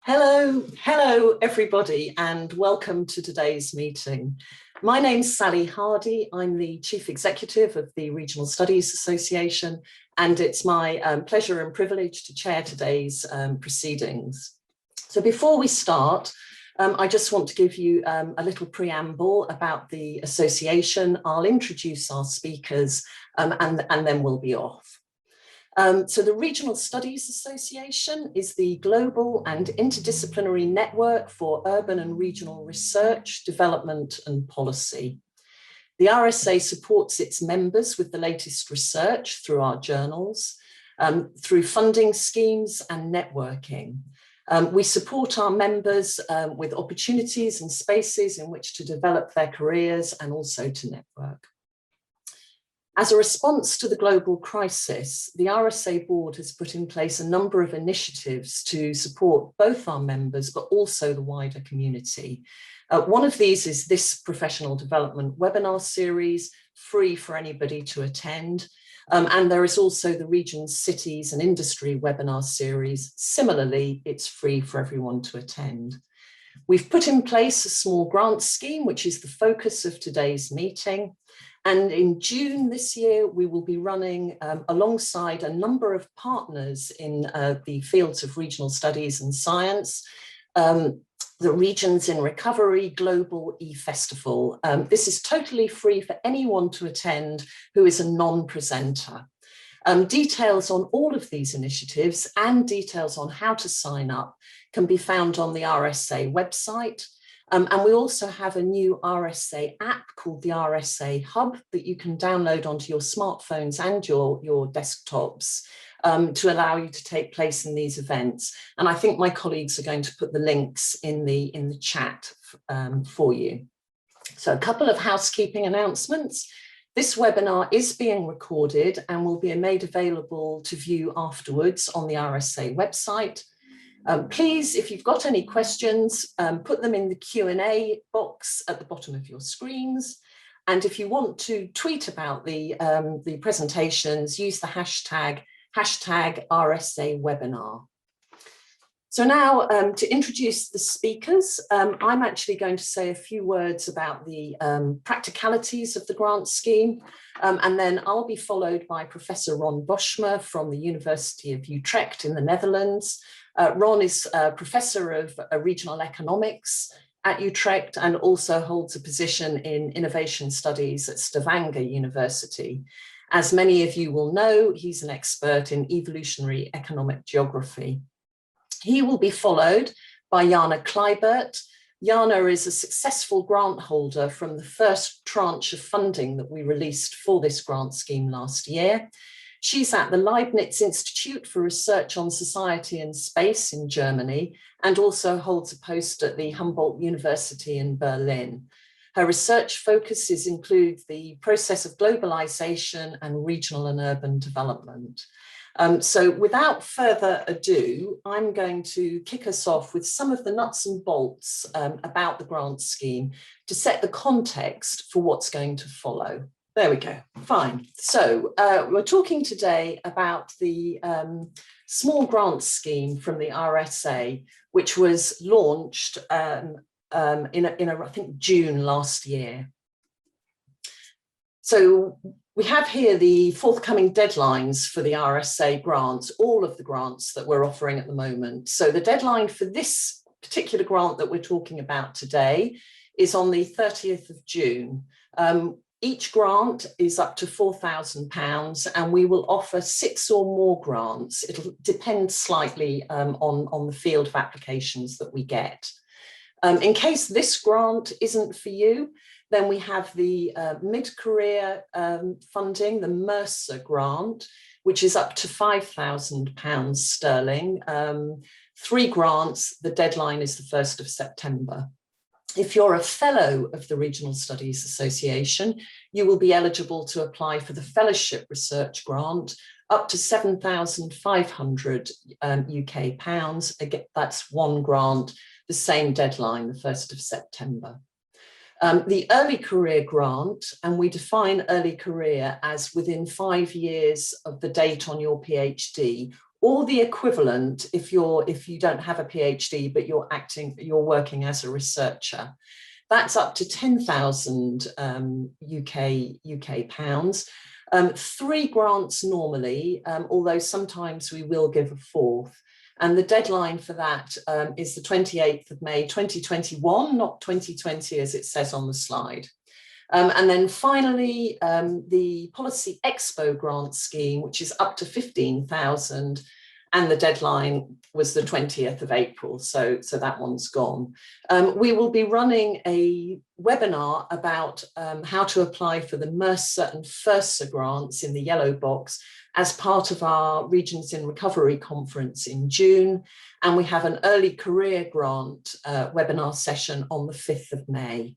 Hello everybody, and welcome to today's meeting. My name's Sally Hardy. I'm the Chief Executive of the Regional Studies Association, and it's my pleasure and privilege to chair today's proceedings. So before we start, I just want to give you a little preamble about the association. I'll introduce our speakers and then we'll be off. So the Regional Studies Association is the global and interdisciplinary network for urban and regional research, development and policy. The RSA supports its members with the latest research through our journals, through funding schemes and networking. We support our members with opportunities and spaces in which to develop their careers and also to network. As a response to the global crisis, the RSA board has put in place a number of initiatives to support both our members, but also the wider community. One of these is this professional development webinar series, free for anybody to attend. And there is also the Regions, Cities and Industry webinar series. Similarly, it's free for everyone to attend. We've put in place a small grant scheme, which is the focus of today's meeting. And in June this year, we will be running alongside a number of partners in the fields of regional studies and science, the Regions in Recovery Global e-Festival. This is totally free for anyone to attend who is a non-presenter. Details on all of these initiatives and details on how to sign up can be found on the RSA website. And we also have a new RSA app called the RSA Hub that you can download onto your smartphones and your desktops to allow you to take place in these events. And I think my colleagues are going to put the links in the chat for you. So a couple of housekeeping announcements. This webinar is being recorded and will be made available to view afterwards on the RSA website. Please, if you've got any questions, put them in the Q&A box at the bottom of your screens. And if you want to tweet about the presentations, use the hashtag RSA webinar. So now to introduce the speakers, I'm actually going to say a few words about the practicalities of the grant scheme, and then I'll be followed by Professor Ron Boschma from the University of Utrecht in the Netherlands. Ron is a Professor of Regional Economics at Utrecht and also holds a position in Innovation Studies at Stavanger University. As many of you will know, he's an expert in evolutionary economic geography. He will be followed by Jana Kleibert. Jana is a successful grant holder from the first tranche of funding that we released for this grant scheme last year. She's at the Leibniz Institute for Research on Society and Space in Germany and also holds a post at the Humboldt University in Berlin. Her research focuses include the process of globalization and regional and urban development. So without further ado, I'm going to kick us off with some of the nuts and bolts about the grant scheme to set the context for what's going to follow. There we go, fine. So we're talking today about the small grant scheme from the RSA, which was launched in I think June last year. So we have here the forthcoming deadlines for the RSA grants, all of the grants that we're offering at the moment. So the deadline for this particular grant that we're talking about today is on the 30th of June. Each grant is up to £4,000 and we will offer 6 or more grants. It'll depend slightly on the field of applications that we get. In case this grant isn't for you, then we have the mid-career funding, the Mercer grant, which is up to £5,000 sterling. 3 grants, the deadline is the 1st of September. If you're a fellow of the Regional Studies Association, you will be eligible to apply for the Fellowship Research Grant up to £7,500 UK pounds. Again, that's 1 grant, the same deadline, the 1st of September. The Early Career Grant, and we define early career as within 5 years of the date on your PhD or the equivalent if you don't have a PhD, but you're working as a researcher. That's up to 10,000 UK pounds. 3 grants normally, although sometimes we will give a 4th. And the deadline for that is the 28th of May, 2021, not 2020 as it says on the slide. And then finally, the Policy Expo grant scheme, which is up to 15,000, and the deadline was the 20th of April, so that one's gone. We will be running a webinar about how to apply for the MERSA and FIRSA grants in the yellow box as part of our Regions in Recovery conference in June. And we have an early career grant webinar session on the 5th of May.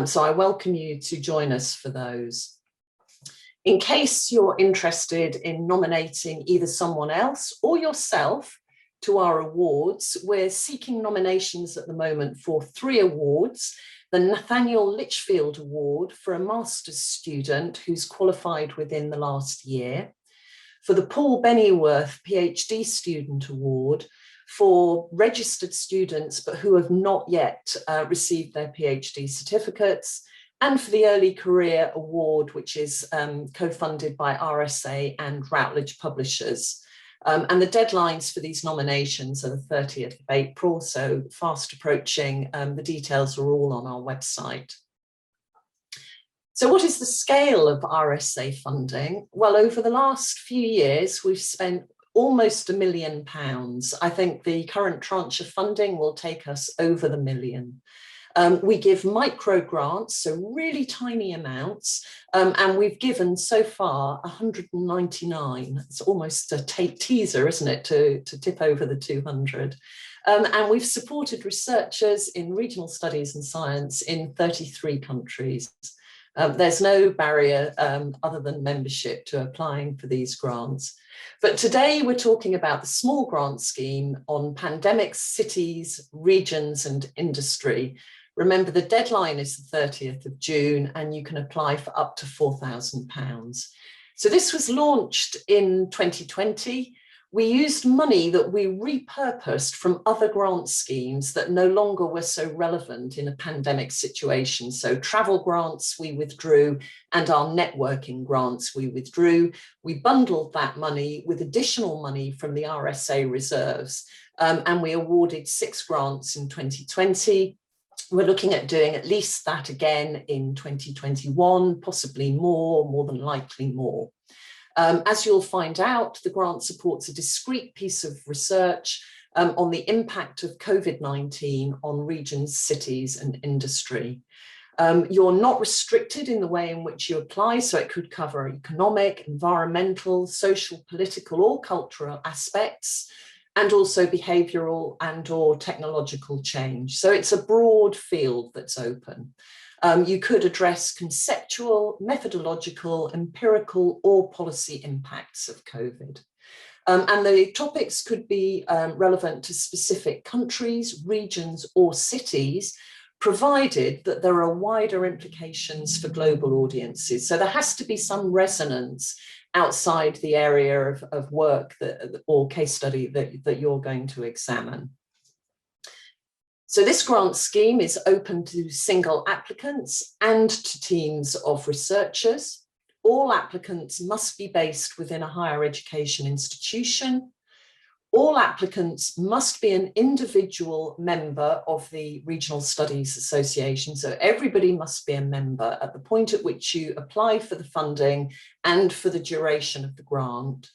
So I welcome you to join us for those. In case you're interested in nominating either someone else or yourself to our awards, we're seeking nominations at the moment for 3 awards. The Nathaniel Litchfield Award for a master's student who's qualified within the last year, for the Paul Bennyworth PhD Student Award for registered students but who have not yet received their PhD certificates, and for the Early Career Award, which is co-funded by RSA and Routledge Publishers. And the deadlines for these nominations are the 30th of April, so fast approaching. The details are all on our website. So what is the scale of RSA funding? Well, over the last few years, we've spent almost £1 million. I think the current tranche of funding will take us over the £1 million. We give micro grants, so really tiny amounts, and we've given so far 199. It's almost a teaser, isn't it, to tip over the 200. And we've supported researchers in regional studies and science in 33 countries. There's no barrier other than membership to applying for these grants. But today we're talking about the small grant scheme on pandemics, cities, regions and industry. Remember, the deadline is the 30th of June and you can apply for up to £4,000. So this was launched in 2020. We used money that we repurposed from other grant schemes that no longer were so relevant in a pandemic situation. So travel grants we withdrew and our networking grants we withdrew. We bundled that money with additional money from the RSA reserves, and we awarded 6 grants in 2020. We're looking at doing at least that again in 2021, possibly more than likely more. As you'll find out, the grant supports a discrete piece of research on the impact of COVID-19 on regions, cities and industry. You're not restricted in the way in which you apply, so it could cover economic, environmental, social, political or cultural aspects, and also behavioural and or technological change. So it's a broad field that's open. You could address conceptual, methodological, empirical or policy impacts of COVID. And the topics could be relevant to specific countries, regions or cities, provided that there are wider implications for global audiences. So there has to be some resonance outside the area of work or case study that you're going to examine. So this grant scheme is open to single applicants and to teams of researchers. All applicants must be based within a higher education institution. All applicants must be an individual member of the Regional Studies Association. So everybody must be a member at the point at which you apply for the funding and for the duration of the grant.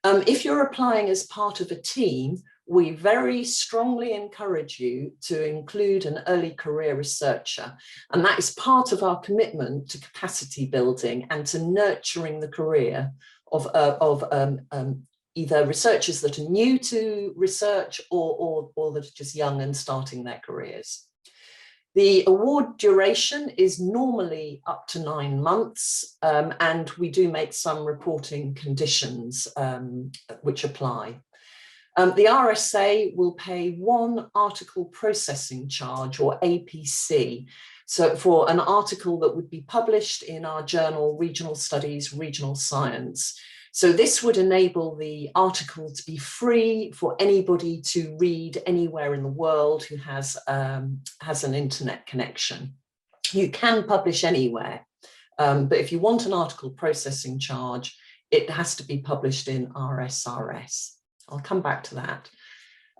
If you're applying as part of a team, we very strongly encourage you to include an early career researcher. And that is part of our commitment to capacity building and to nurturing the career of either researchers that are new to research or that are just young and starting their careers. The award duration is normally up to 9 months, and we do make some reporting conditions which apply. The RSA will pay 1 article processing charge, or APC, so for an article that would be published in our journal Regional Studies, Regional Science. So this would enable the article to be free for anybody to read anywhere in the world who has an internet connection. You can publish anywhere, but if you want an article processing charge, it has to be published in RSRS. I'll come back to that.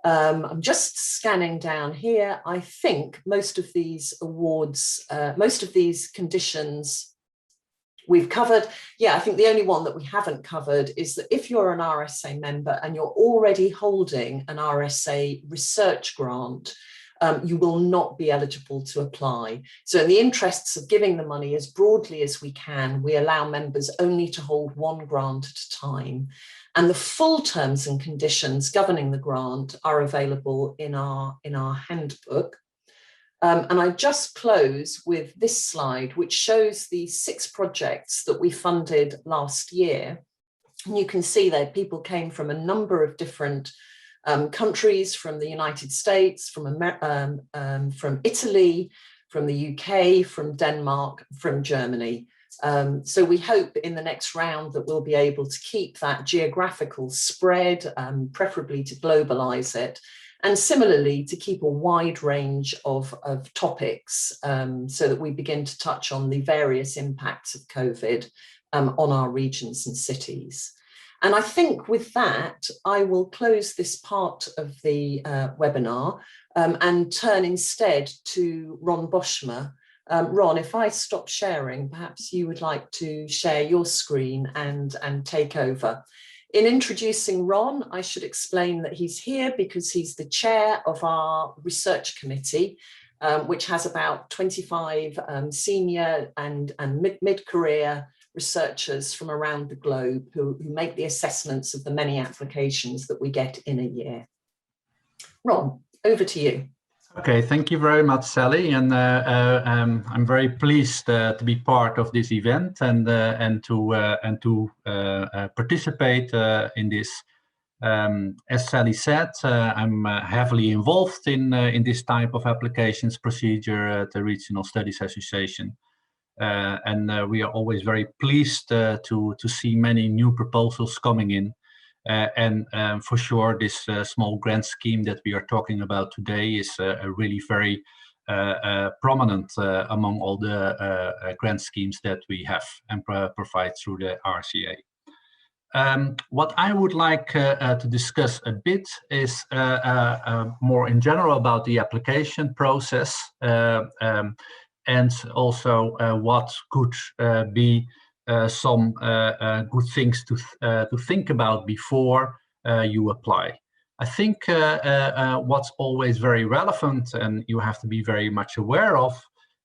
I'm just scanning down here. I think most of these awards, most of these conditions we've covered. Yeah, I think the only one that we haven't covered is that if you're an RSA member and you're already holding an RSA research grant, you will not be eligible to apply. So in the interests of giving the money as broadly as we can, we allow members only to hold one grant at a time. And the full terms and conditions governing the grant are available in our handbook. And I just close with this slide, which shows the 6 projects that we funded last year. And you can see that people came from a number of different countries, from the United States, from Italy, from the UK, from Denmark, from Germany. So we hope in the next round that we'll be able to keep that geographical spread, preferably to globalize it, and similarly to keep a wide range of topics so that we begin to touch on the various impacts of COVID on our regions and cities. And I think with that, I will close this part of the webinar and turn instead to Ron Boschma. Ron, if I stop sharing, perhaps you would like to share your screen and take over. In introducing Ron, I should explain that he's here because he's the chair of our research committee, which has about 25 senior and mid-career researchers from around the globe who make the assessments of the many applications that we get in a year. Ron, over to you. Okay, thank you very much, Sally, and I'm very pleased to be part of this event and to participate in this. As Sally said, I'm heavily involved in this type of applications procedure at the Regional Studies Association, and we are always very pleased to see many new proposals coming in. And for sure, this small grant scheme that we are talking about today is really very prominent among all the grant schemes that we have and provide through the RCA. What I would like to discuss a bit is more in general about the application process and also what could be some good things to think about before you apply. I think what's always very relevant and you have to be very much aware of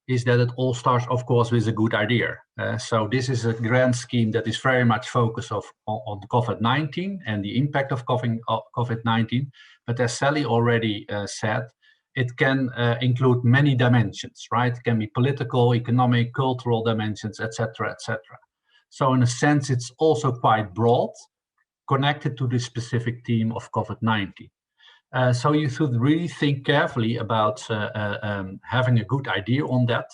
is that it all starts, of course, with a good idea. So this is a grant scheme that is very much focused on COVID-19 and the impact of COVID-19. But as Sally already said, it can include many dimensions, right? It can be political, economic, cultural dimensions, etc., etc. So in a sense, it's also quite broad, connected to the specific theme of COVID-19. So you should really think carefully about having a good idea on that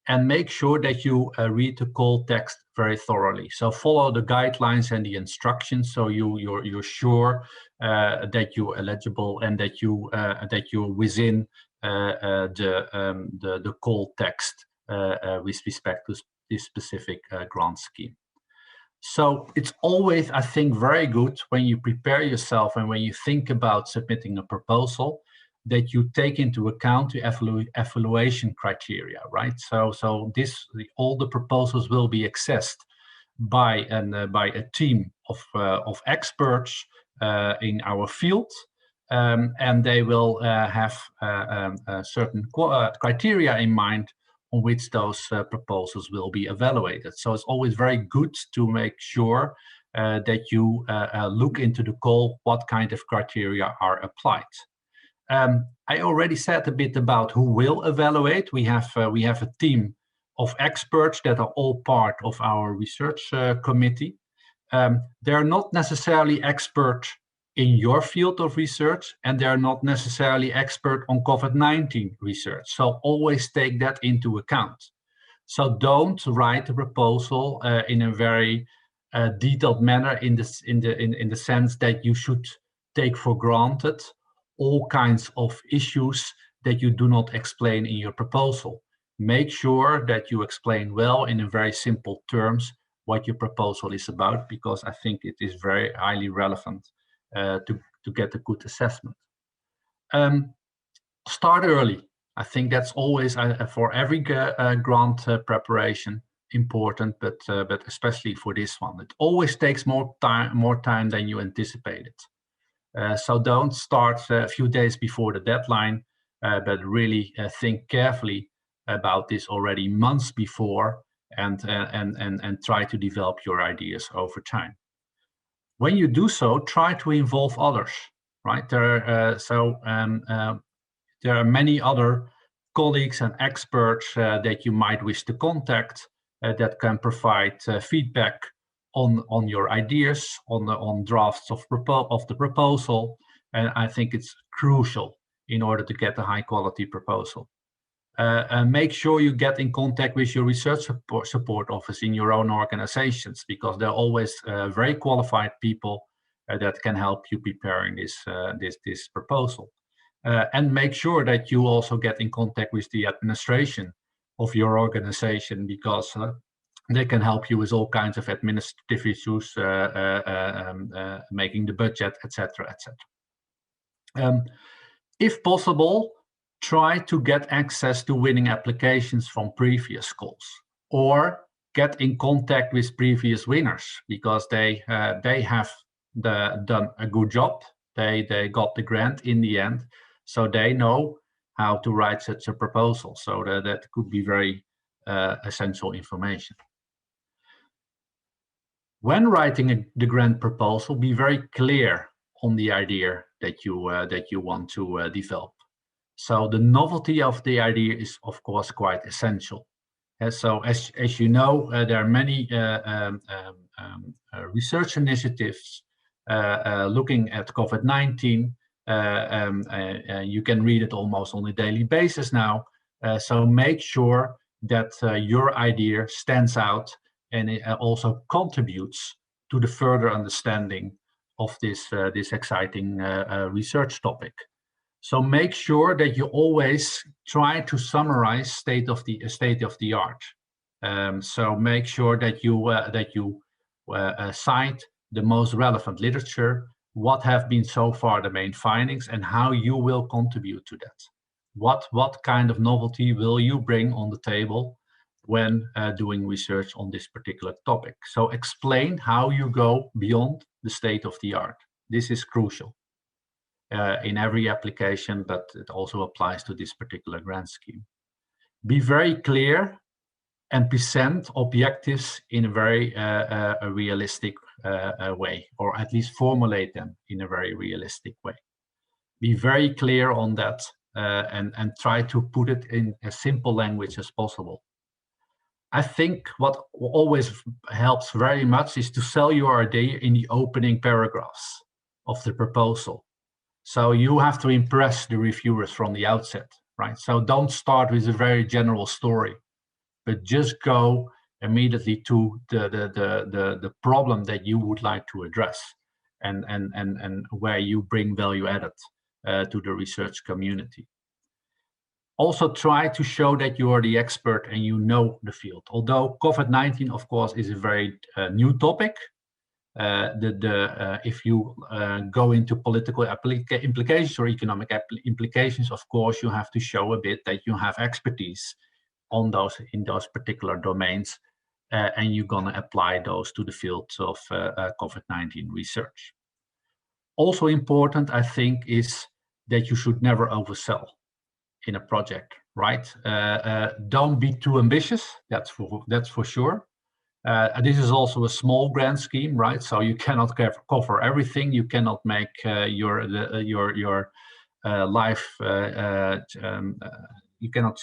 and make sure that you read the call text very thoroughly. So follow the guidelines and the instructions so you're sure that you're eligible and that you're within the call text with respect to this specific grant scheme. So it's always, I think, very good when you prepare yourself and when you think about submitting a proposal that you take into account the evaluation criteria, right? So all the proposals will be assessed by a team of experts in our field, and they will have certain criteria in mind on which those proposals will be evaluated. So it's always very good to make sure that you look into the call, what kind of criteria are applied. I already said a bit about who will evaluate. We have a team of experts that are all part of our research committee. They're not necessarily experts in your field of research, and they're not necessarily expert on COVID-19 research. So always take that into account. So don't write a proposal in a very detailed manner in the sense that you should take for granted all kinds of issues that you do not explain in your proposal. Make sure that you explain well in a very simple terms what your proposal is about, because I think it is very highly relevant to get a good assessment. Start early. I think that's always for every grant preparation important, but especially for this one. It always takes more time than you anticipated. So don't start a few days before the deadline, but really think carefully about this already months before, and try to develop your ideas over time. When you do so, try to involve others. Right? There are many other colleagues and experts that you might wish to contact that can provide feedback on your ideas, on drafts of the proposal, and I think it's crucial in order to get a high quality proposal. And make sure you get in contact with your research support office in your own organizations, because they're always very qualified people that can help you preparing this proposal. And make sure that you also get in contact with the administration of your organization, because they can help you with all kinds of administrative issues, making the budget, etc., etc. If possible, try to get access to winning applications from previous calls, or get in contact with previous winners, because they have done a good job. They got the grant in the end, so they know how to write such a proposal. So that could be very essential information. When writing the grant proposal, be very clear on the idea that you want to develop. So the novelty of the idea is, of course, quite essential. And so, as you know, there are many research initiatives looking at COVID-19. You can read it almost on a daily basis now. So make sure that your idea stands out, and it also contributes to the further understanding of this exciting research topic. So make sure that you always try to summarize state of the art. So make sure that you cite the most relevant literature, what have been so far the main findings, and how you will contribute to that. What kind of novelty will you bring on the table when doing research on this particular topic? So explain how you go beyond the state of the art. This is crucial in every application, but it also applies to this particular grant scheme. Be very clear and present objectives in a very realistic way, or at least formulate them in a very realistic way. Be very clear on that, and try to put it in as simple language as possible. I think what always helps very much is to sell your idea in the opening paragraphs of the proposal. So you have to impress the reviewers from the outset, right? So don't start with a very general story, but just go immediately to the problem that you would like to address, and where you bring value added to the research community. Also try to show that you are the expert and you know the field. Although COVID-19, of course, is a very new topic, if you go into political implications or economic implications, of course, you have to show a bit that you have expertise in those particular domains, and you're going to apply those to the fields of COVID-19 research. Also important, I think, is that you should never oversell in a project, right? Don't be too ambitious. That's for sure. This is also a small grant scheme, right? So you cannot cover everything. You cannot make your life. You cannot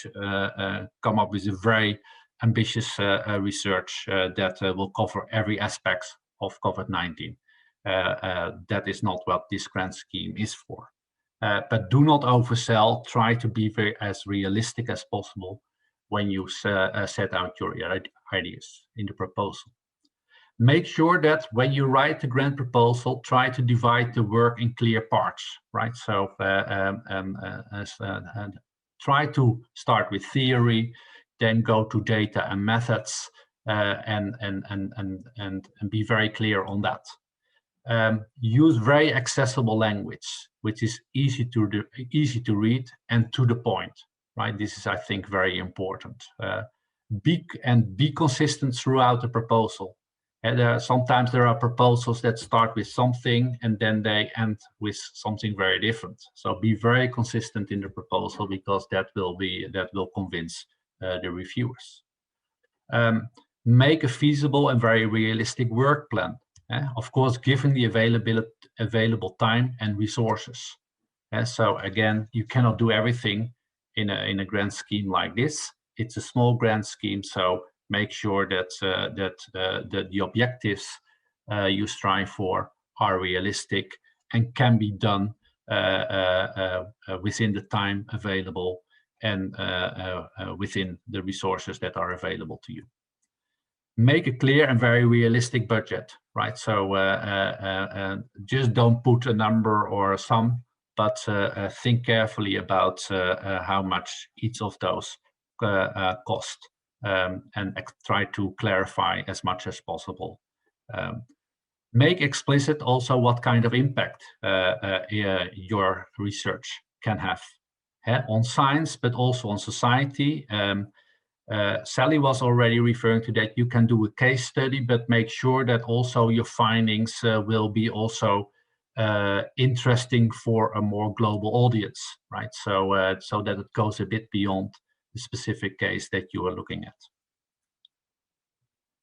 come up with a very ambitious research that will cover every aspect of COVID-19. That is not what this grant scheme is for. But do not oversell. Try to be as realistic as possible when you set out your ideas in the proposal. Make sure that when you write the grant proposal, try to divide the work in clear parts, right? So try to start with theory, then go to data and methods, and be very clear on that. Use very accessible language, which is easy to read and to the point, right? This is, I think, very important. Be consistent throughout the proposal. And sometimes there are proposals that start with something and then they end with something very different. So be very consistent in the proposal, because that will convince the reviewers. Make a feasible and very realistic work plan. Of course, given the available time and resources. So again, you cannot do everything in a grant scheme like this. It's a small grant scheme, so make sure that the objectives you strive for are realistic and can be done within the time available and within the resources that are available to you. Make a clear and very realistic budget, right? So just don't put a number or a sum, but think carefully about how much each of those cost, and try to clarify as much as possible. Make explicit also what kind of impact your research can have on science, but also on society. Sally was already referring to that. You can do a case study, but make sure that also your findings will be also interesting for a more global audience, right? So, so that it goes a bit beyond the specific case that you are looking at.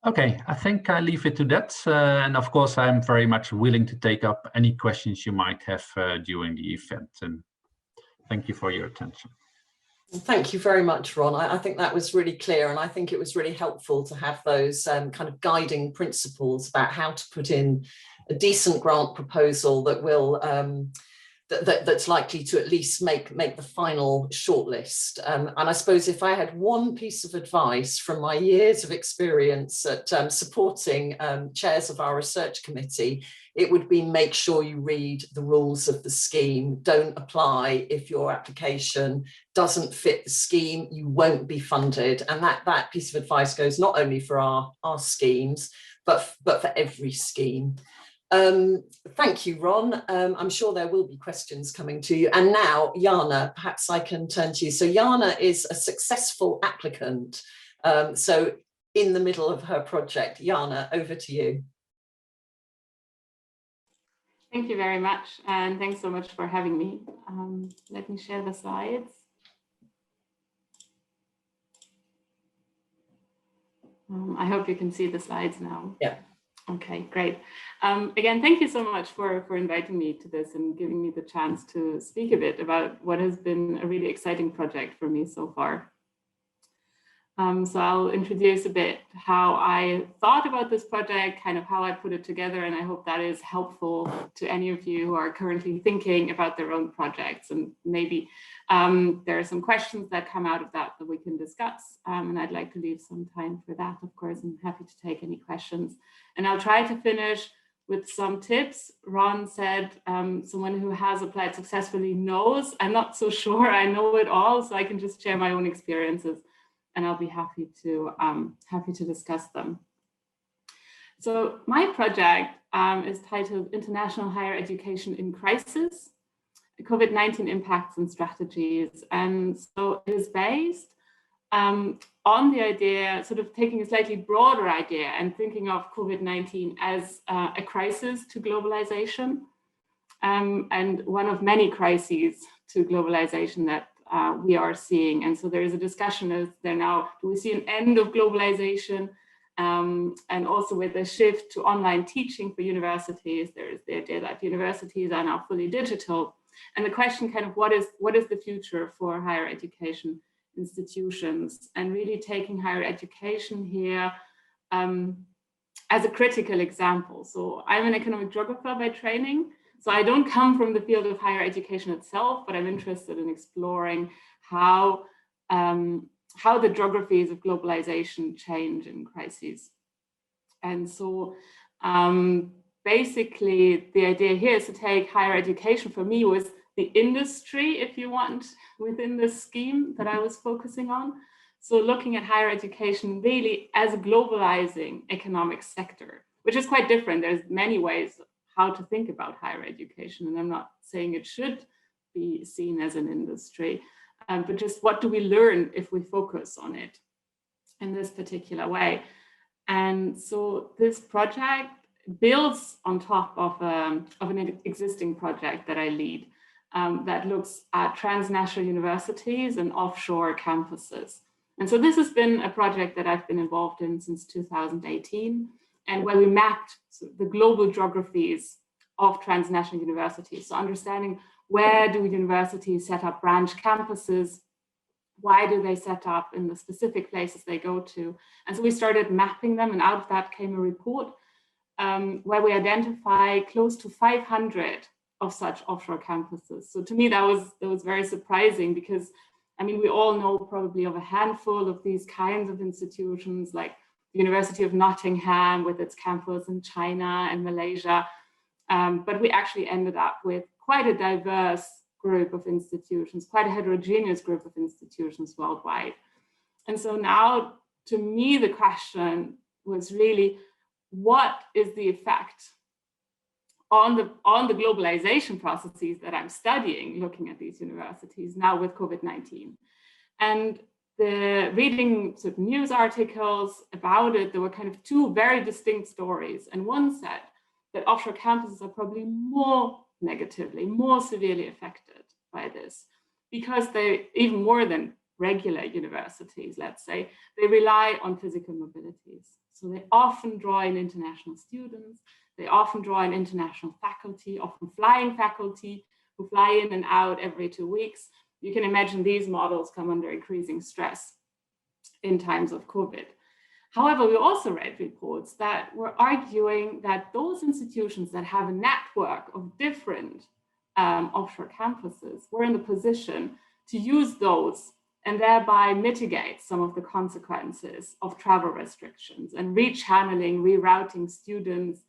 Okay, I think I leave it to that. And of course, I'm very much willing to take up any questions you might have during the event. And thank you for your attention. Thank you very much, Ron. I think that was really clear, and I think it was really helpful to have those kind of guiding principles about how to put in a decent grant proposal that will that's likely to at least make the final shortlist. And I suppose if I had one piece of advice from my years of experience at supporting chairs of our research committee, it would be make sure you read the rules of the scheme. Don't apply if your application doesn't fit the scheme. You won't be funded. And that piece of advice goes not only for our schemes, but for every scheme. Thank you, Ron. I'm sure there will be questions coming to you. And now, Jana, perhaps I can turn to you. So Jana is a successful applicant. So in the middle of her project, Jana, over to you. Thank you very much. And thanks so much for having me. Let me share the slides. I hope you can see the slides now. Yeah. Okay, great. Again, thank you so much for inviting me to this and giving me the chance to speak a bit about what has been a really exciting project for me so far. So I'll introduce a bit how I thought about this project, kind of how I put it together, and I hope that is helpful to any of you who are currently thinking about their own projects. And maybe there are some questions that come out of that we can discuss. And I'd like to leave some time for that, of course. I'm happy to take any questions. And I'll try to finish with some tips. Ron said someone who has applied successfully knows. I'm not so sure I know it all, so I can just share my own experiences, and I'll be happy to discuss them. So my project is titled International Higher Education in Crisis, COVID-19 Impacts and Strategies. And so it is based on the idea, sort of taking a slightly broader idea and thinking of COVID-19 as a crisis to globalization, and one of many crises to globalization that we are seeing. And so there is a discussion, is there now, do we see an end of globalization? And also with a shift to online teaching for universities, there is the idea that universities are now fully digital. And the question kind of, what is the future for higher education institutions? And really taking higher education here as a critical example. So I'm an economic geographer by training. So I don't come from the field of higher education itself, but I'm interested in exploring how the geographies of globalization change in crises. And so basically the idea here is to take higher education, for me, was the industry, if you want, within this scheme that I was focusing on. So looking at higher education really as a globalizing economic sector, which is quite different. There's many ways how to think about higher education, and I'm not saying it should be seen as an industry, but just what do we learn if we focus on it in this particular way. And so this project builds on top of an existing project that I lead that looks at transnational universities and offshore campuses. And so this has been a project that I've been involved in since 2018, and where we mapped the global geographies of transnational universities. So understanding, where do universities set up branch campuses? Why do they set up in the specific places they go to? And so we started mapping them, and out of that came a report where we identify close to 500 of such offshore campuses. So to me, that was very surprising, because I mean, we all know probably of a handful of these kinds of institutions, like the University of Nottingham with its campus in China and Malaysia. But we actually ended up with quite a diverse group of institutions, quite a heterogeneous group of institutions worldwide. And so now, to me, the question was really, what is the effect on the globalization processes that I'm studying, looking at these universities now with COVID-19? And reading sort of news articles about it, there were kind of two very distinct stories. And one said that offshore campuses are probably more negatively, more severely affected by this, because they, even more than regular universities, let's say, they rely on physical mobilities. So they often draw in international students, they often draw in international faculty, often flying faculty, who fly in and out every 2 weeks. You can imagine these models come under increasing stress in times of COVID. However, we also read reports that were arguing that those institutions that have a network of different offshore campuses were in the position to use those and thereby mitigate some of the consequences of travel restrictions and rechanneling, rerouting students.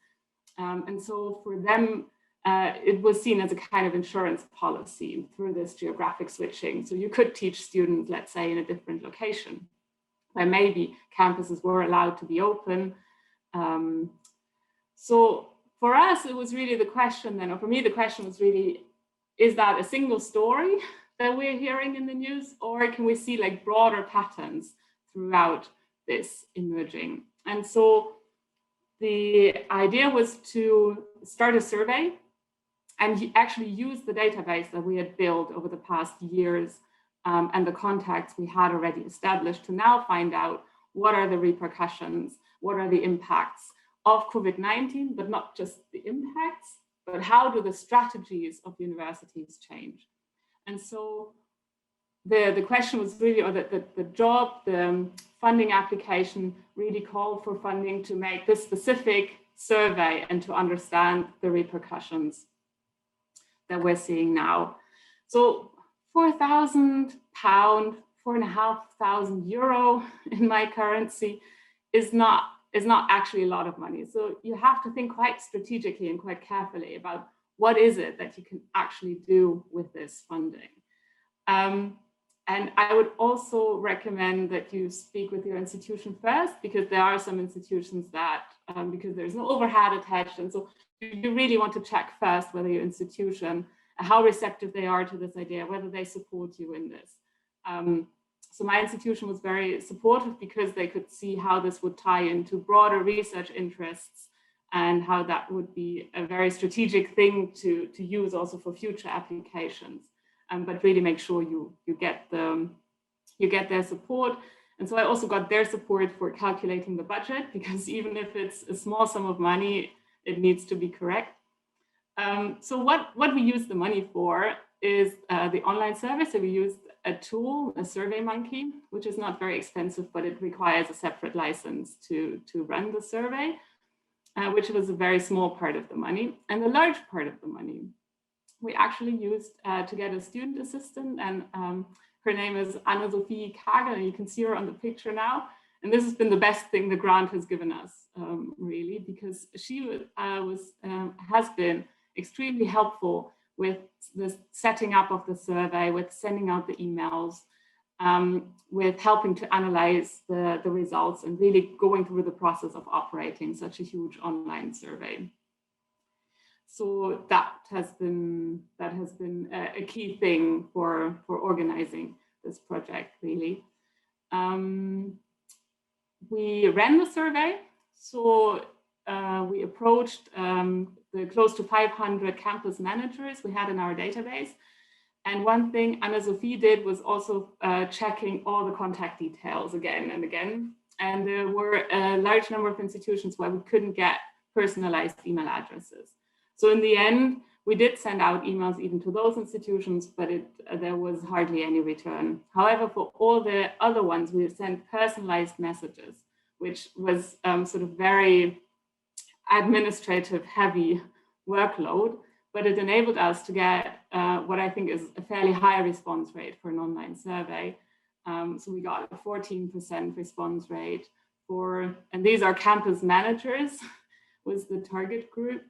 And so for them, it was seen as a kind of insurance policy through this geographic switching. So you could teach students, let's say, in a different location, where maybe campuses were allowed to be open. So for us, it was really the question then, or for me, the question was really, is that a single story that we're hearing in the news, or can we see like broader patterns throughout this emerging? And so the idea was to start a survey and actually use the database that we had built over the past years and the contacts we had already established to now find out what are the repercussions, what are the impacts of COVID-19, but not just the impacts, but how do the strategies of universities change? And so the question was really, or the funding application really called for funding to make this specific survey and to understand the repercussions that we're seeing now. So £4,000, €4,500 in my currency is not actually a lot of money. So you have to think quite strategically and quite carefully about what is it that you can actually do with this funding. And I would also recommend that you speak with your institution first, because there are some institutions that, because there's no overhead attached, and so you really want to check first whether your institution, how receptive they are to this idea, whether they support you in this. So my institution was very supportive because they could see how this would tie into broader research interests and how that would be a very strategic thing to use also for future applications. But really make sure you get their support. And so I also got their support for calculating the budget, because even if it's a small sum of money, it needs to be correct. So what we use the money for is the online survey. So we used a tool, a SurveyMonkey, which is not very expensive, but it requires a separate license to run the survey, which was a very small part of the money. And the large part of the money we actually used to get a student assistant, and her name is Anna-Sophie Kagel, and you can see her on the picture now. And this has been the best thing the grant has given us, really, because she has been extremely helpful with the setting up of the survey, with sending out the emails, with helping to analyze the results and really going through the process of operating such a huge online survey. So that has been a key thing for organizing this project, really. We ran the survey, so we approached the close to 500 campus managers we had in our database. And one thing Anna-Sophie did was also checking all the contact details again and again. And there were a large number of institutions where we couldn't get personalized email addresses. So in the end, we did send out emails even to those institutions, but there was hardly any return. However, for all the other ones, we sent personalized messages, which was sort of very administrative heavy workload, but it enabled us to get what I think is a fairly high response rate for an online survey. So we got a 14% response rate and these are campus managers was the target group.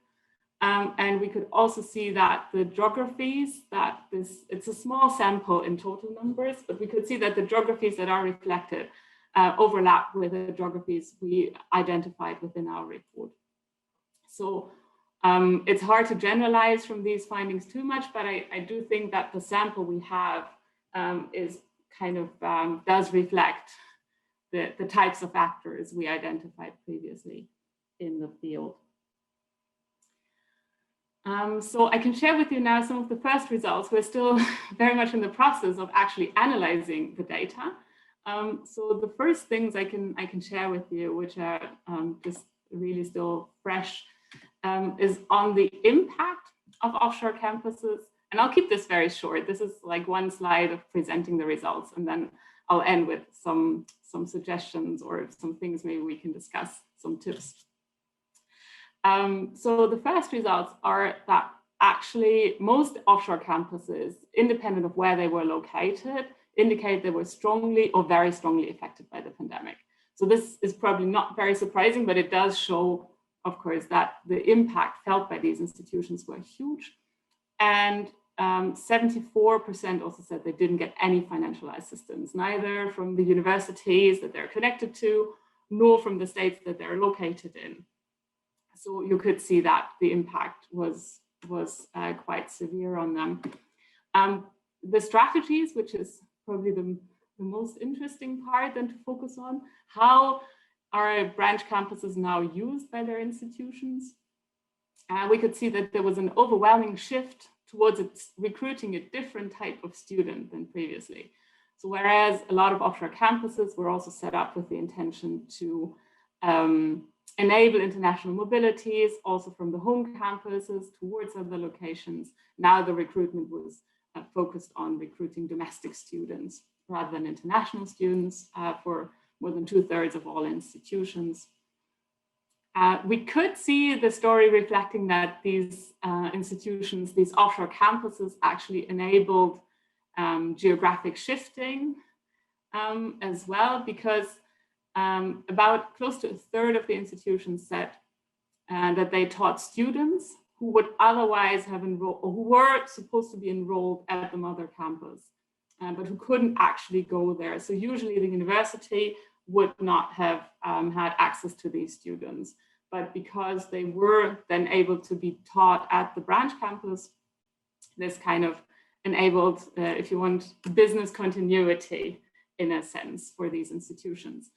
And we could also see that the geographies it's a small sample in total numbers, but we could see that the geographies that are reflected overlap with the geographies we identified within our report. So it's hard to generalize from these findings too much, but I do think that the sample we have is kind of does reflect the types of actors we identified previously in the field. So I can share with you now some of the first results. We're still very much in the process of actually analyzing the data. So the first things I can share with you, which are just really still fresh, is on the impact of offshore campuses. And I'll keep this very short. This is like one slide of presenting the results, and then I'll end with some suggestions or some things maybe we can discuss, some tips. So the first results are that actually most offshore campuses, independent of where they were located, indicate they were strongly or very strongly affected by the pandemic. So this is probably not very surprising, but it does show, of course, that the impact felt by these institutions were huge. And 74% also said they didn't get any financial assistance, neither from the universities that they're connected to, nor from the states that they're located in. So you could see that the impact was quite severe on them. The strategies, which is probably the most interesting part then to focus on, how are branch campuses now used by their institutions? We could see that there was an overwhelming shift towards recruiting a different type of student than previously. So whereas a lot of offshore campuses were also set up with the intention to enable international mobilities, also from the home campuses towards other locations, now the recruitment was focused on recruiting domestic students rather than international students for more than 2/3 of all institutions. We could see the story reflecting that these institutions, these offshore campuses, actually enabled geographic shifting as well, because about close to 1/3 of the institutions said that they taught students who would otherwise have enrolled, or who were supposed to be enrolled at the mother campus, but who couldn't actually go there. So usually the university would not have had access to these students, but because they were then able to be taught at the branch campus, this kind of enabled, if you want, business continuity in a sense for these institutions.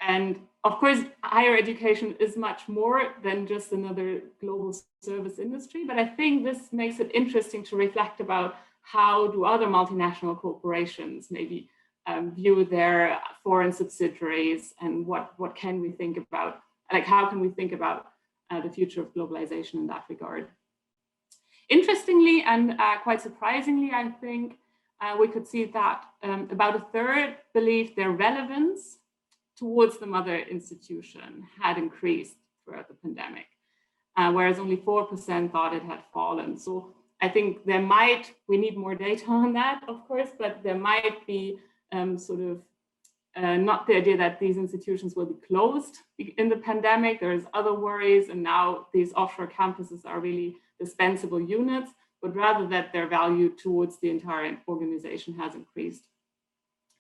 And of course, higher education is much more than just another global service industry, but I think this makes it interesting to reflect about how do other multinational corporations maybe view their foreign subsidiaries, and what can we think about, like how can we think about the future of globalization in that regard. Interestingly and quite surprisingly, I think we could see that about 1/3 believed their relevance towards the mother institution had increased throughout the pandemic, whereas only 4% thought it had fallen. So I think we need more data on that, of course, but there might be sort of not the idea that these institutions will be closed in the pandemic. There's other worries, and now these offshore campuses are really dispensable units, but rather that their value towards the entire organization has increased.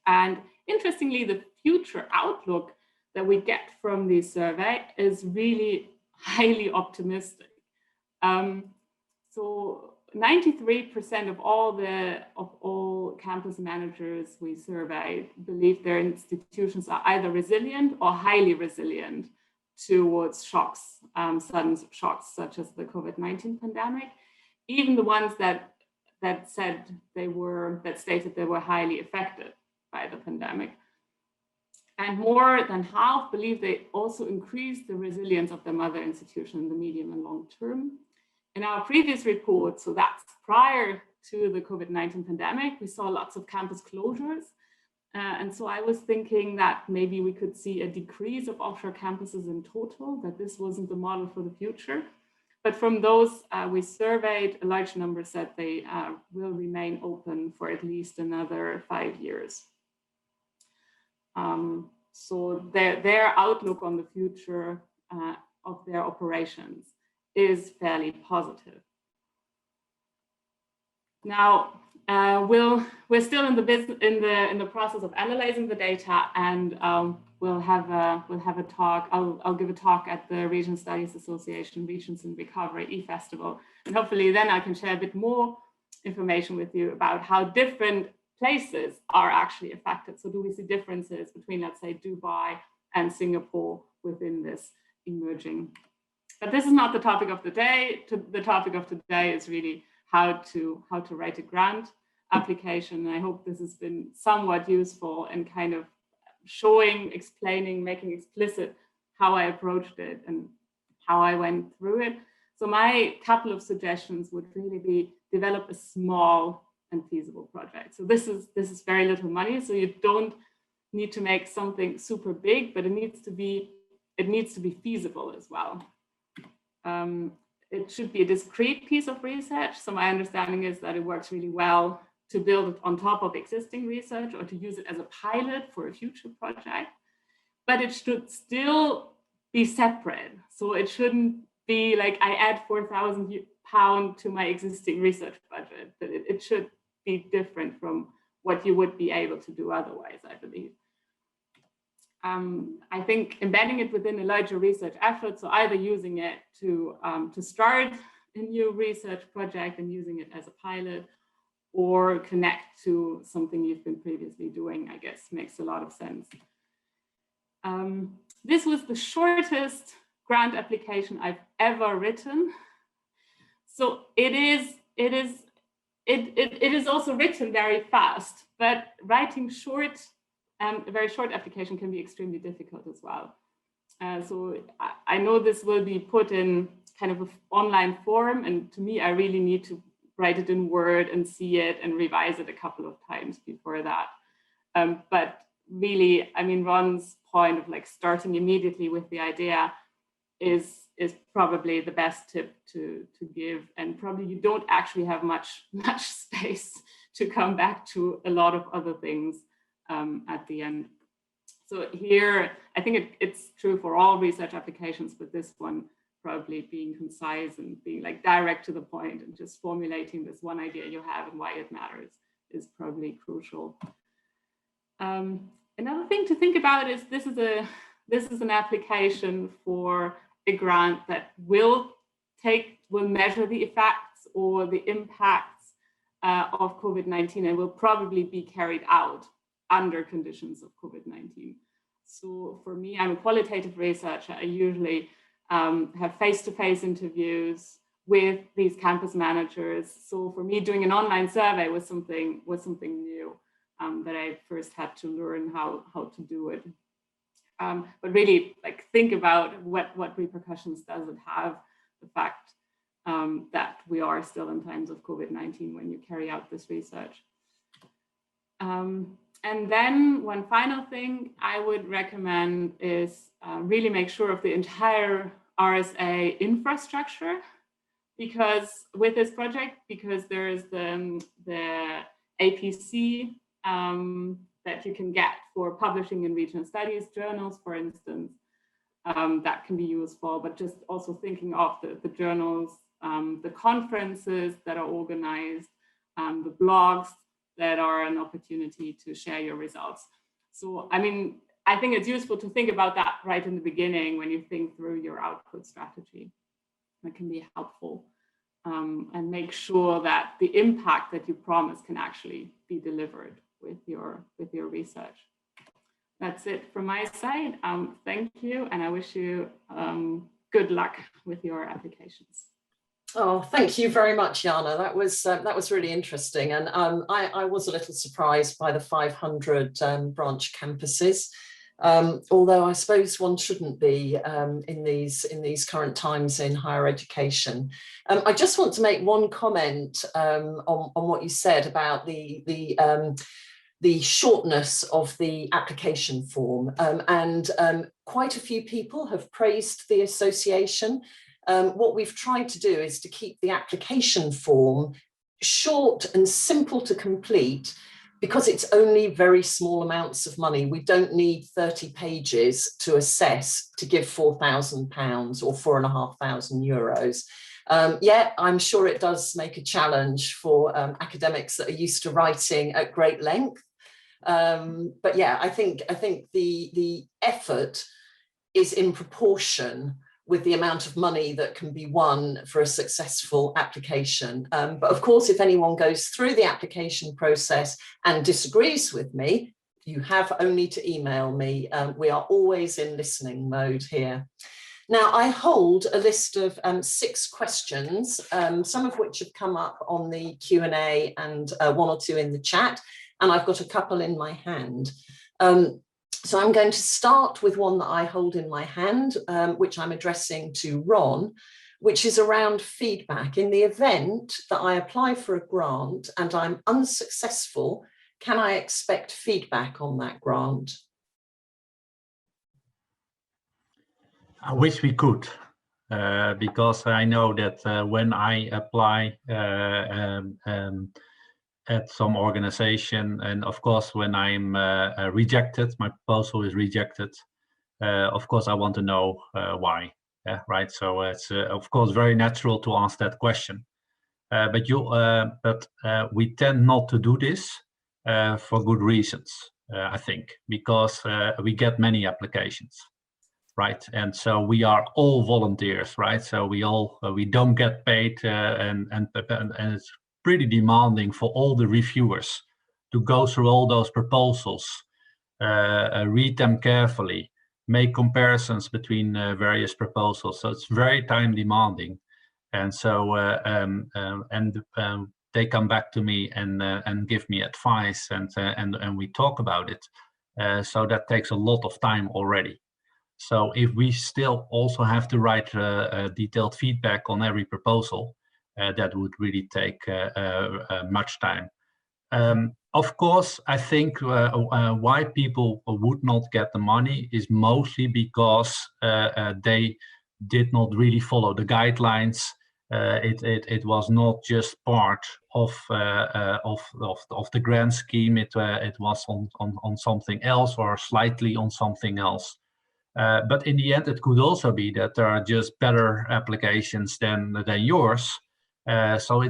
And interestingly, the future outlook that we get from this survey is really highly optimistic. So 93% of all campus managers we surveyed believe their institutions are either resilient or highly resilient towards shocks, sudden shocks such as the COVID-19 pandemic. Even the ones that stated they were highly affected by the pandemic. And more than half believe they also increased the resilience of their mother institution in the medium and long term. In our previous report, so that's prior to the COVID-19 pandemic, we saw lots of campus closures. And so I was thinking that maybe we could see a decrease of offshore campuses in total, that this wasn't the model for the future. But from those we surveyed, a large number said they will remain open for at least another 5 years. So their outlook on the future of their operations is fairly positive. Now, we're still in the process of analyzing the data, and we'll have a talk. I'll give a talk at the Regional Studies Association Regions in Recovery eFestival, and hopefully then I can share a bit more information with you about how different places are actually affected. So do we see differences between, let's say, Dubai and Singapore within this emerging? But this is not the topic of the day. The topic of today is really how to write a grant application. And I hope this has been somewhat useful in kind of showing, explaining, making explicit how I approached it and how I went through it. So my couple of suggestions would really be develop a small and feasible project. So this is very little money. So you don't need to make something super big, but it needs to be feasible as well. It should be a discrete piece of research. So my understanding is that it works really well to build it on top of existing research or to use it as a pilot for a future project. But it should still be separate. So it shouldn't be like I add £4,000 to my existing research budget, but it should be different from what you would be able to do otherwise, I believe. I think embedding it within a larger research effort, so either using it to start a new research project and using it as a pilot, or connect to something you've been previously doing, I guess makes a lot of sense. This was the shortest grant application I've ever written. So it is also written very fast, but writing a very short application can be extremely difficult as well. So I know this will be put in kind of an online form, and to me, I really need to write it in Word and see it and revise it a couple of times before that. But really, I mean, Ron's point of like starting immediately with the idea is probably the best tip to give, and probably you don't actually have much space to come back to a lot of other things at the end. So here, I think it's true for all research applications, but this one probably being concise and being like direct to the point and just formulating this one idea you have and why it matters is probably crucial. Another thing to think about is this is an application for a grant that will measure the effects or the impacts of COVID-19 and will probably be carried out under conditions of COVID-19. So for me, I'm a qualitative researcher. I usually have face-to-face interviews with these campus managers. So for me, doing an online survey was something new that I first had to learn how to do it. But really, like, think about what repercussions does it have, the fact that we are still in times of COVID-19 when you carry out this research. And then one final thing I would recommend is really make sure of the entire RSA infrastructure, because with this project, because there is the APC that you can get for publishing in regional studies journals, for instance, that can be used for, but just also thinking of the journals, the conferences that are organized, the blogs that are an opportunity to share your results. So, I mean, I think it's useful to think about that right in the beginning when you think through your output strategy. That can be helpful, and make sure that the impact that you promise can actually be delivered with your research. That's it from my side. Thank you, and I wish you good luck with your applications. Oh, thank you very much, Jana. That was really interesting, and I was a little surprised by the 500 branch campuses. Although I suppose one shouldn't be in these current times in higher education. I just want to make one comment on what you said about the shortness of the application form, and quite a few people have praised the association. What we've tried to do is to keep the application form short and simple to complete, because it's only very small amounts of money. We don't need 30 pages to assess to give £4,000 or €4,500. Yeah, I'm sure it does make a challenge for academics that are used to writing at great length. But yeah, I think the effort is in proportion with the amount of money that can be won for a successful application. But of course, if anyone goes through the application process and disagrees with me, you have only to email me. We are always in listening mode here. Now, I hold a list of 6 questions, some of which have come up on the Q&A and 1 or 2 in the chat, and I've got a couple in my hand. So I'm going to start with one that I hold in my hand, which I'm addressing to Ron, which is around feedback. In the event that I apply for a grant and I'm unsuccessful, can I expect feedback on that grant? I wish we could, because I know that when I apply at some organization, and of course when I'm rejected, my proposal is rejected, of course I want to know why, right? So it's of course very natural to ask that question, but we tend not to do this for good reasons, I think, because we get many applications, right? And so we are all volunteers, right? So we don't get paid, and it's pretty demanding for all the reviewers to go through all those proposals, read them carefully, make comparisons between various proposals. So it's very time demanding, and so they come back to me and give me advice, and we talk about it. So that takes a lot of time already. So if we still also have to write detailed feedback on every proposal, that would really take much time. Of course, I think why people would not get the money is mostly because they did not really follow the guidelines. It was not just part of the grant scheme. It was on something else, or slightly on something else. But in the end, it could also be that there are just better applications than yours. So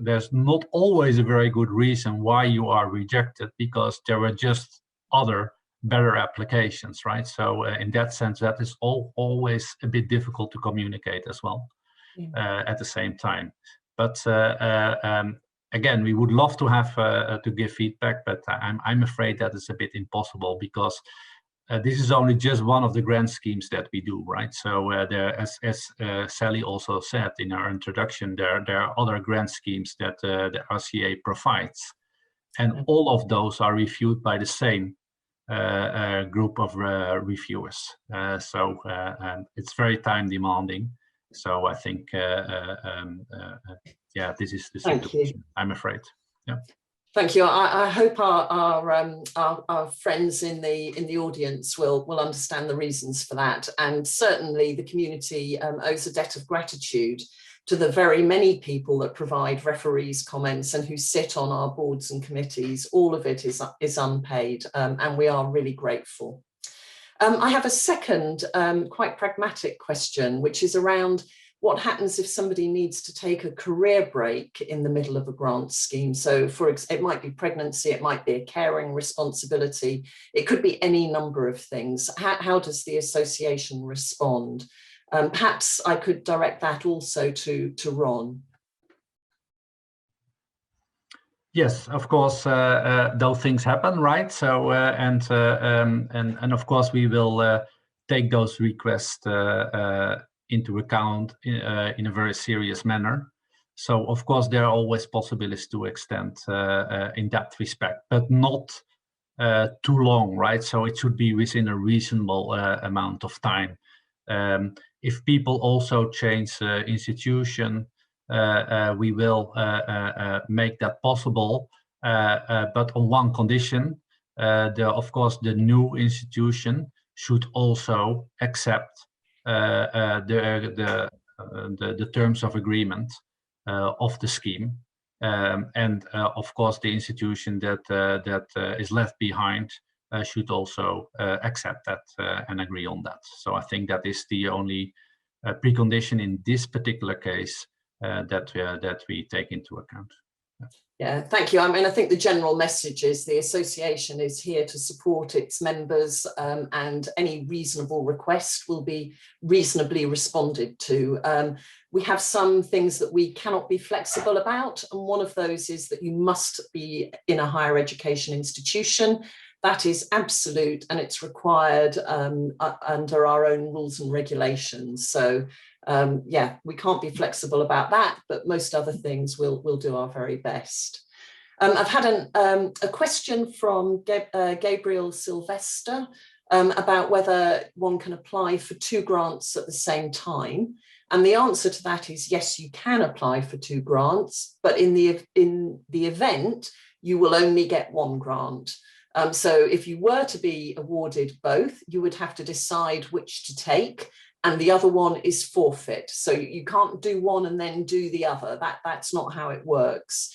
there's not always a very good reason why you are rejected, because there were just other better applications, right? So in that sense, that is always a bit difficult to communicate as well, at the same time. But again, we would love to have to give feedback, but I'm afraid that is a bit impossible, because this is only just one of the grant schemes that we do, right? So as Sally also said in our introduction, there are other grant schemes that the RCA provides, and all of those are reviewed by the same group of reviewers. So it's very time demanding. So I think, yeah, this is the situation, I'm afraid. Yeah. Thank you. I hope our friends in the audience will understand the reasons for that, and certainly the community owes a debt of gratitude to the very many people that provide referees' comments and who sit on our boards and committees. All of it is unpaid, and we are really grateful. I have a second quite pragmatic question, which is around what happens if somebody needs to take a career break in the middle of a grant scheme. So it might be pregnancy, it might be a caring responsibility, it could be any number of things. How does the association respond? Perhaps I could direct that also to Ron. Yes, of course, those things happen, right? So, and of course, we will take those requests into account in a very serious manner. So, of course, there are always possibilities to extend in that respect, but not too long, right? So it should be within a reasonable amount of time. If people also change institution, we will make that possible, but on one condition. Of course, the new institution should also accept the terms of agreement of the scheme, and of course, the institution that is left behind should also accept that and agree on that. So I think that is the only precondition in this particular case that we take into account. Yeah, thank you. I mean, I think the general message is the association is here to support its members, and any reasonable request will be reasonably responded to. We have some things that we cannot be flexible about, and one of those is that you must be in a higher education institution. That is absolute, and it's required under our own rules and regulations. So yeah, we can't be flexible about that, but most other things we'll do our very best. I've had a question from Gabriel Sylvester about whether one can apply for 2 grants at the same time. And the answer to that is yes, you can apply for 2 grants, but in the event, you will only get 1 grant. So if you were to be awarded both, you would have to decide which to take, and the other one is forfeit. So you can't do one and then do the other. That's not how it works.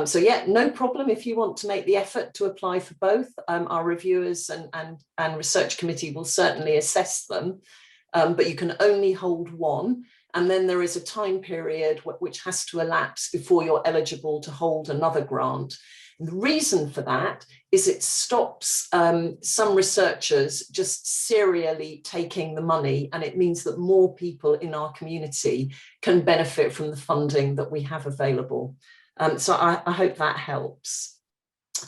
So yeah, no problem if you want to make the effort to apply for both. Our reviewers and research committee will certainly assess them, but you can only hold one. And then there is a time period which has to elapse before you're eligible to hold another grant. And the reason for that is it stops some researchers just serially taking the money, and it means that more people in our community can benefit from the funding that we have available. So I hope that helps.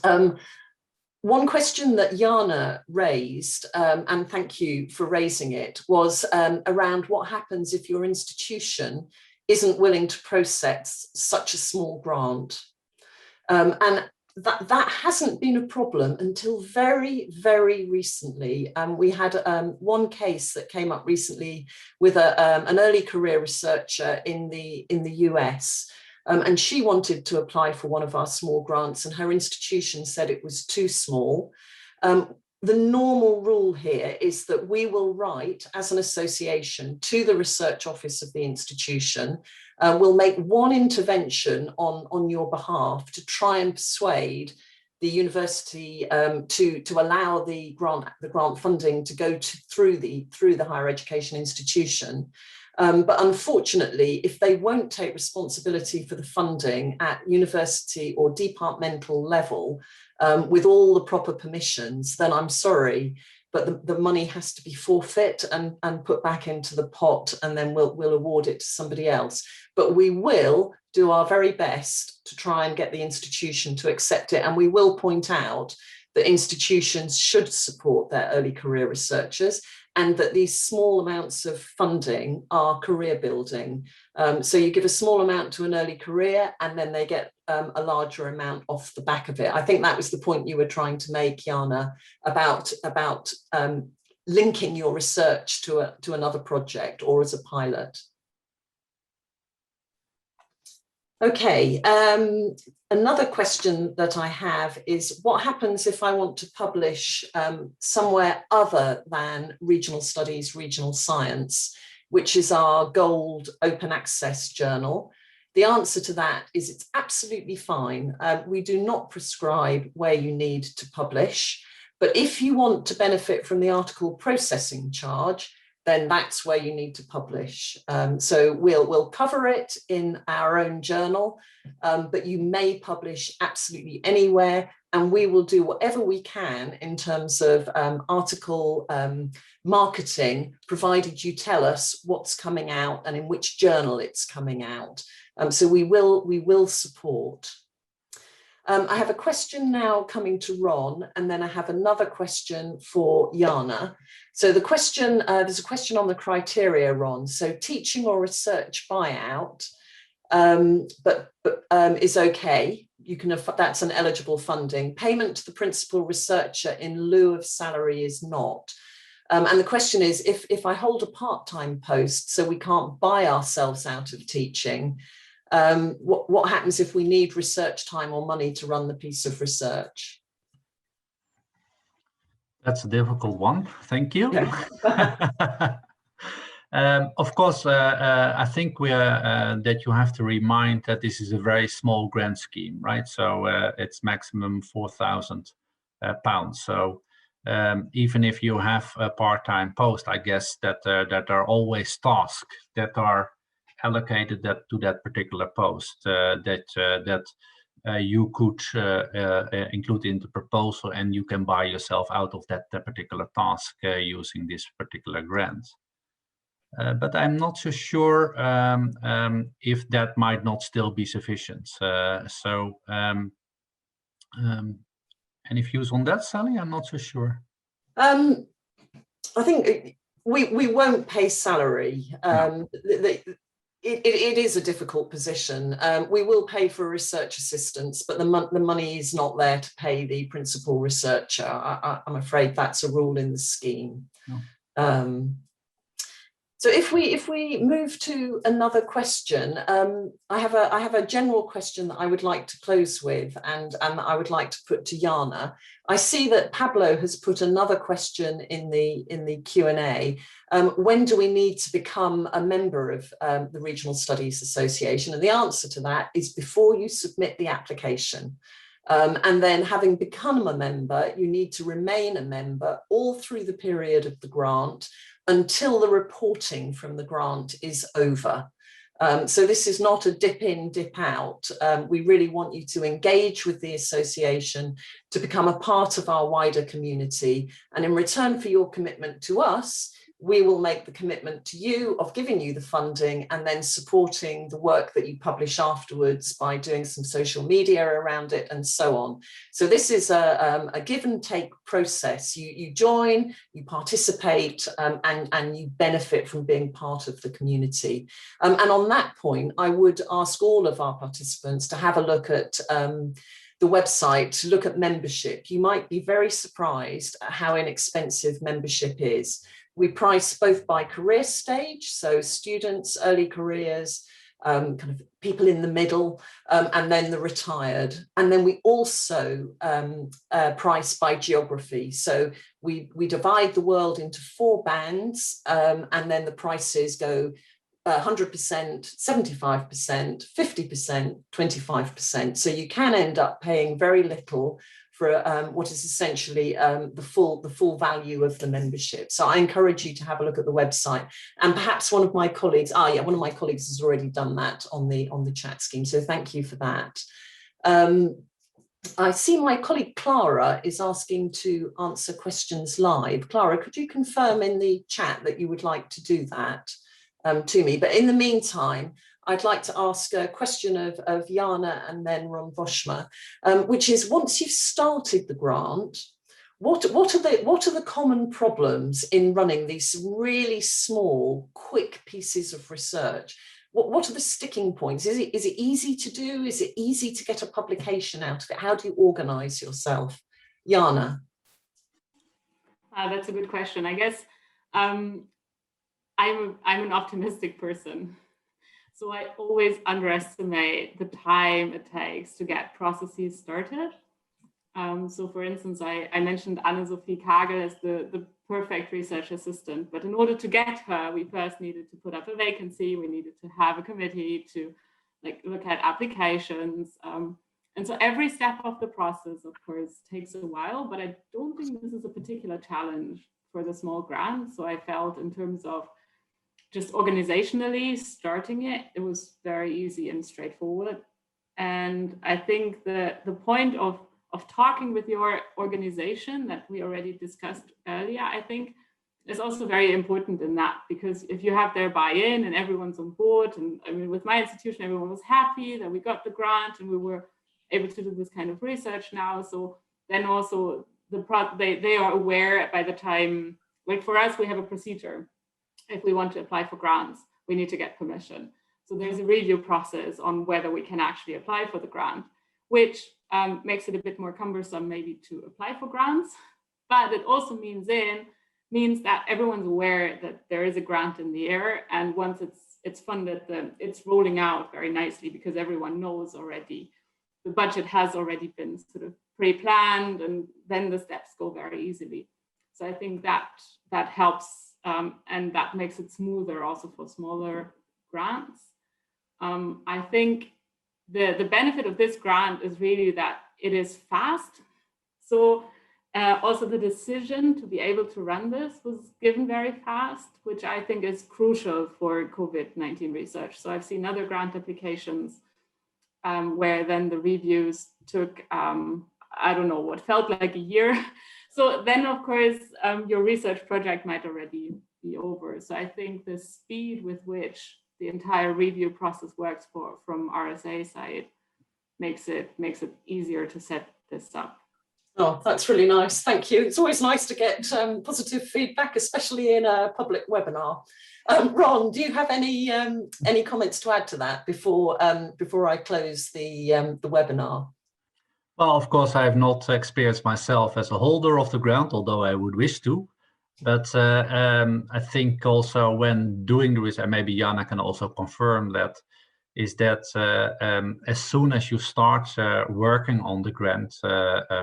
One question that Jana raised, and thank you for raising it, was around what happens if your institution isn't willing to process such a small grant. And that hasn't been a problem until very, very recently. We had one case that came up recently with an early career researcher in the US. And she wanted to apply for one of our small grants, and her institution said it was too small. The normal rule here is that we will write as an association to the research office of the institution. We'll make one intervention on your behalf to try and persuade the university to allow the grant funding to go through the higher education institution. But unfortunately, if they won't take responsibility for the funding at university or departmental level with all the proper permissions, then I'm sorry, but the money has to be forfeit and put back into the pot, and then we'll award it to somebody else. But we will do our very best to try and get the institution to accept it, and we will point out that institutions should support their early career researchers, and that these small amounts of funding are career building. So you give a small amount to an early career, and then they get a larger amount off the back of it. I think that was the point you were trying to make, Jana, about linking your research to another project or as a pilot. Okay, another question that I have is, what happens if I want to publish somewhere other than regional studies, regional science? which is our gold open access journal? The answer to that is it's absolutely fine. We do not prescribe where you need to publish, but if you want to benefit from the article processing charge, then that's where you need to publish. So we'll cover it in our own journal, but you may publish absolutely anywhere, and we will do whatever we can in terms of article marketing, provided you tell us what's coming out and in which journal it's coming out. So we will support. I have a question now coming to Ron, and then I have another question for Jana. So the question, there's a question on the criteria, Ron. So teaching or research buyout, but is okay. You can have, that's an eligible funding. Payment to the principal researcher in lieu of salary is not. And the question is, if I hold a part-time post, so we can't buy ourselves out of teaching, what happens if we need research time or money to run the piece of research? That's a difficult one. Thank you. Yeah. Of course, I think that you have to remind that this is a very small grant scheme, right? So it's maximum £4,000. So even if you have a part-time post, I guess that that are always tasks that are allocated to that particular post that you could include in the proposal, and you can buy yourself out of that particular task using this particular grant. But I'm not so sure if that might not still be sufficient. Any views on that, Sally? I'm not so sure. I think we won't pay salary. No. It is a difficult position. We will pay for research assistance, but the money is not there to pay the principal researcher. I'm afraid that's a rule in the scheme. No. So if we move to another question, I have a general question that I would like to close with, and I would like to put to Jana. I see that Pablo has put another question in the Q&A. When do we need to become a member of the Regional Studies Association? And the answer to that is before you submit the application. And then having become a member, you need to remain a member all through the period of the grant until the reporting from the grant is over. So this is not a dip in, dip out. We really want you to engage with the association, to become a part of our wider community. And in return for your commitment to us, we will make the commitment to you of giving you the funding and then supporting the work that you publish afterwards by doing some social media around it and so on. So this is a give and take process. You join, you participate, and you benefit from being part of the community. And on that point, I would ask all of our participants to have a look at the website, to look at membership. You might be very surprised at how inexpensive membership is. We price both by career stage, so students, early careers, kind of people in the middle, and then the retired. And then we also price by geography. So we divide the world into 4 bands, and then the prices go 100%, 75%, 50%, 25%. So you can end up paying very little for what is essentially the full value of the membership. So I encourage you to have a look at the website, and perhaps one of my colleagues, one of my colleagues has already done that on the chat scheme. So thank you for that. I see my colleague Clara is asking to answer questions live. Clara, could you confirm in the chat that you would like to do that to me? But in the meantime, I'd like to ask a question of Jana and then Ron Boschma, which is, once you've started the grant, what are the common problems in running these really small, quick pieces of research? What are the sticking points? Is it easy to do? Is it easy to get a publication out of it? How do you organize yourself? Jana. That's a good question. I guess I'm an optimistic person. So I always underestimate the time it takes to get processes started. So for instance, I mentioned Anne-Sophie Kagel as the perfect research assistant, but in order to get her, we first needed to put up a vacancy. We needed to have a committee to look at applications. And so every step of the process, of course, takes a while, but I don't think this is a particular challenge for the small grant. So I felt in terms of just organizationally starting it, it was very easy and straightforward. And I think the point of talking with your organization that we already discussed earlier, I think is also very important in that, because if you have their buy-in and everyone's on board, and I mean, with my institution, everyone was happy that we got the grant and we were able to do this kind of research now. So then also they are aware by the time, like for us, we have a procedure. If we want to apply for grants, we need to get permission. So there's a review process on whether we can actually apply for the grant, which makes it a bit more cumbersome maybe to apply for grants, but it also means that everyone's aware that there is a grant in the air, and once it's funded, then it's rolling out very nicely because everyone knows already. The budget has already been sort of pre-planned, and then the steps go very easily. So I think that helps, and that makes it smoother also for smaller grants. I think the benefit of this grant is really that it is fast. So also the decision to be able to run this was given very fast, which I think is crucial for COVID-19 research. So I've seen other grant applications where then the reviews took, I don't know, what felt like a year. So then, of course, your research project might already be over. So I think the speed with which the entire review process works from RSA side makes it easier to set this up. Oh, that's really nice. Thank you. It's always nice to get positive feedback, especially in a public webinar. Ron, do you have any comments to add to that before I close the webinar? Well, of course, I have not experienced myself as a holder of the grant, although I would wish to. But I think also when doing the research, maybe Jana can also confirm that, is that as soon as you start working on the grant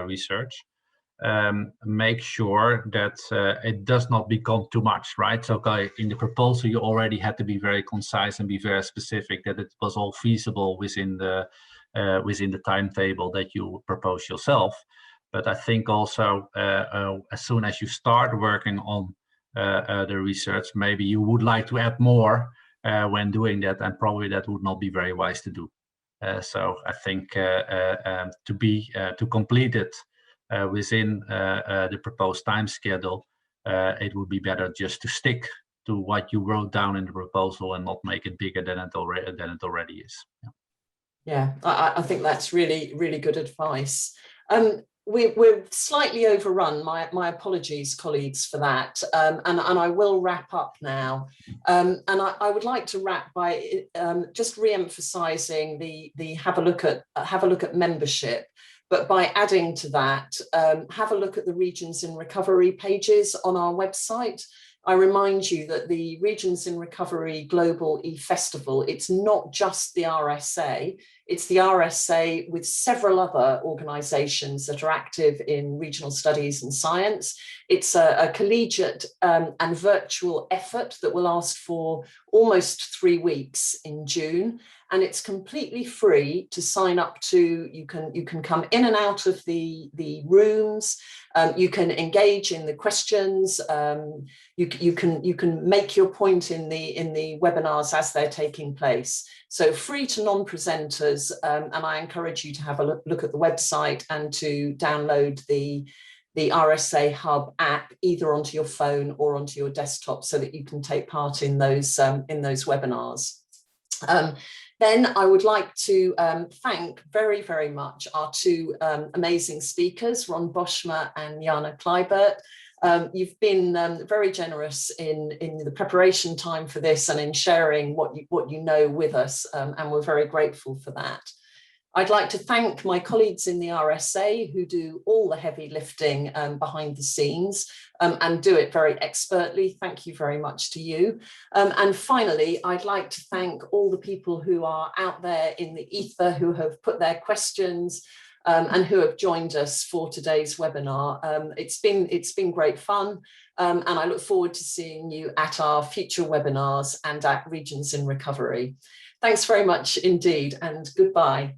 research, make sure that it does not become too much, right? So in the proposal, you already had to be very concise and be very specific that it was all feasible within the timetable that you propose yourself. But I think also as soon as you start working on the research, maybe you would like to add more when doing that, and probably that would not be very wise to do. So I think to complete it within the proposed time schedule, it would be better just to stick to what you wrote down in the proposal and not make it bigger than it already is. Yeah, I think that's really, really good advice. We're slightly overrun. My apologies, colleagues, for that. And I will wrap up now. And I would like to wrap by just re-emphasising the have a look at membership, but by adding to that, have a look at the Regions in Recovery pages on our website. I remind you that the Regions in Recovery Global eFestival, it's not just the RSA, it's the RSA with several other organisations that are active in regional studies and science. It's a collegiate and virtual effort that will last for almost 3 weeks in June, and it's completely free to sign up to. You can come in and out of the rooms. You can engage in the questions. You can make your point in the webinars as they're taking place. So free to non-presenters, and I encourage you to have a look at the website and to download the RSA Hub app either onto your phone or onto your desktop so that you can take part in those webinars. Then I would like to thank very, very much our two amazing speakers, Ron Boschma and Jana Kleibert. You've been very generous in the preparation time for this and in sharing what you know with us, and we're very grateful for that. I'd like to thank my colleagues in the RSA who do all the heavy lifting behind the scenes and do it very expertly. Thank you very much to you. And finally, I'd like to thank all the people who are out there in the ether who have put their questions and who have joined us for today's webinar. It's been great fun, and I look forward to seeing you at our future webinars and at Regions in Recovery. Thanks very much indeed, and goodbye.